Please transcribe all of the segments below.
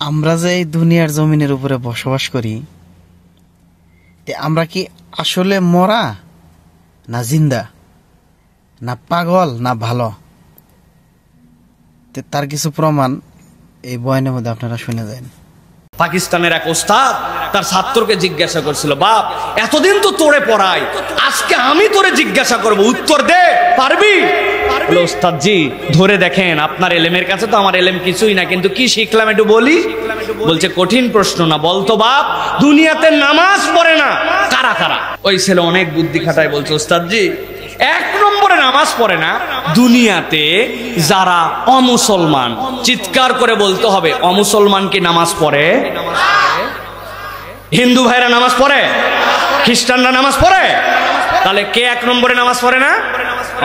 আমরা যে এই দুনিয়ার জমিনের উপরে বসবাস করি, আমরা কি আসলে মরা না জিন্দা, না পাগল না ভালো? তার কিছু প্রমাণ এই বয়ানের মধ্যে আপনারা শুনে যান। পাকিস্তানের এক ওস্তাদ তার ছাত্রকে জিজ্ঞাসা করছিল, বাপ এতদিন তো তোরে পড়াই, আজকে আমি তোরে জিজ্ঞাসা করব, উত্তর দে, পারবি? বলে, ওস্তাদ জি ধরে দেখেন, আপনার এলেমের কাছে তো আমার এলেম কিছুই না, কিন্তু কি শিখলাম একটু বলি। বলছে, কঠিন প্রশ্ন না, বলতো বাপ, দুনিয়াতে নামাজ পড়ে না কারা কারা? ওই ছেলে অনেক বুদ্ধি খাটায় বলছে, ওস্তাদ জি এক নম্বরে নামাজ পড়ে না দুনিয়াতে যারা অমুসলমান। চিৎকার করে বলতে হবে, অমুসলমান কি নামাজ পড়ে? হিন্দু ভাইরা নামাজ পড়ে, খ্রিস্টানরা নামাজ পড়ে, তাহলে কে এক নম্বরে নামাজ পড়ে না?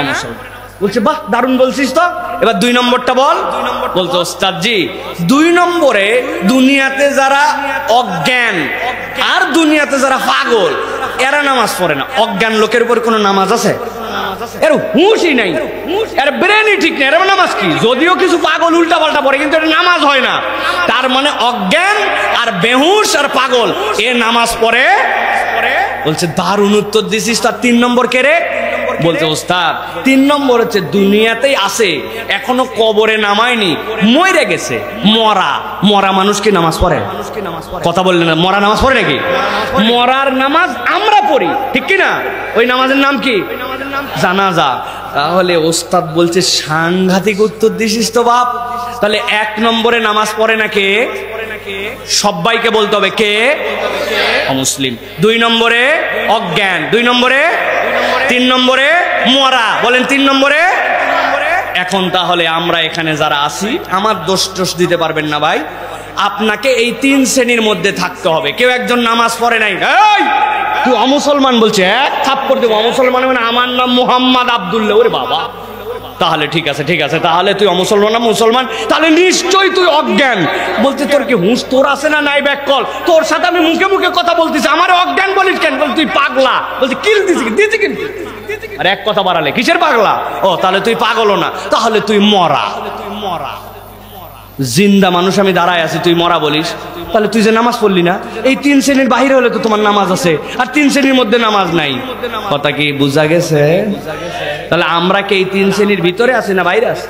অমুসলমান। বলছে, বাহ দারুণ বলছিস তো, এবার দুই নম্বরটা বল। বলতো, ওস্তাদ জি দুই নম্বরে দুনিয়াতে যারা অজ্ঞান আর দুনিয়াতে যারা পাগল এরা নামাজ পড়ে না। অজ্ঞান লোকের উপর কোনো নামাজ আছে? এর হুঁশই নাই, এর ব্রেনই ঠিক নেই, এর নামাজ কি? যদিও কিছু পাগল উল্টা পাল্টা পড়ে, কিন্তু এটা নামাজ হয় না। তার মানে অজ্ঞান আর বেহুশ আর পাগল এ নামাজ পড়ে। বলছে, দারুণ উত্তর দিছিস। তার তিন নম্বর কে রে? বলছে, ওস্তাদ তিন নম্বর হচ্ছে দুনিয়াতেই আছে, এখনো কবরে নামায়নি, মরে গেছে। মরা মরা মানুষ কি নামাজ পড়ে? কথা বললেন না, মরা নামাজ পড়ে নাকি? মরার নামাজ আমরা পড়ি, ঠিক কি না? ওই নামাজের নাম কি? জানাজা। তাহলে ওস্তাদ বলছে, সাংঘাতিক উত্তর দিছিস তো বাপ। তাহলে এক নম্বরে নামাজ পড়ে না কে? সবাইকে বলতে হবে কে? অমুসলিম। দুই নম্বরে অজ্ঞান, দুই নম্বরে, তিন নম্বরে মরা। বলেন তিন নম্বরে। এখন তাহলে আমরা এখানে যারা আছি, আমার দোষ টোষ দিতে পারবেন না ভাই, আপনাকে এই তিন শ্রেণীর মধ্যে থাকতে হবে। কেউ একজন নামাজ পড়ে নাই, এই তুই অমুসলমান, বলছে এক থাপ্পড় দেবো। অমুসলমান মানে আমার নাম মোহাম্মদ আব্দুল্লাহ। ওরে বাবা, তাহলে ঠিক আছে ঠিক আছে, তাহলে তুই অমুসলমান না মুসলমান, তাহলে নিশ্চয়ই তুই অজ্ঞান। বলতে, তোর কি হুঁশ তোর আছে না নাই? ব্যাক কল, তোর সাথে আমি মুখে মুখে কথা বলতেছি, আমার অজ্ঞান বলিস কেন? বল তুই পাগলা। বলছে, কিল দিছি দিয়েছি কিন্তু, আর এক কথা বাড়ালে কিসের পাগলা? ও তাহলে তুই পাগলও না, তাহলে তুই মরা। জিন্দা মানুষ আমি দাঁড়ায় আছি, তুই মরা বলিস, তাহলে তুই যে নামাজ পড়লি না। এই তিন শ্রেণীর বাহিরে হলে তো তোমার নামাজ আছে, আর তিন শ্রেণীর মধ্যে নামাজ নাই। কথা কি বুঝা গেছে? তাহলে আমরা কি এই তিন শ্রেণীর ভিতরে আছি না বাইরে আছি?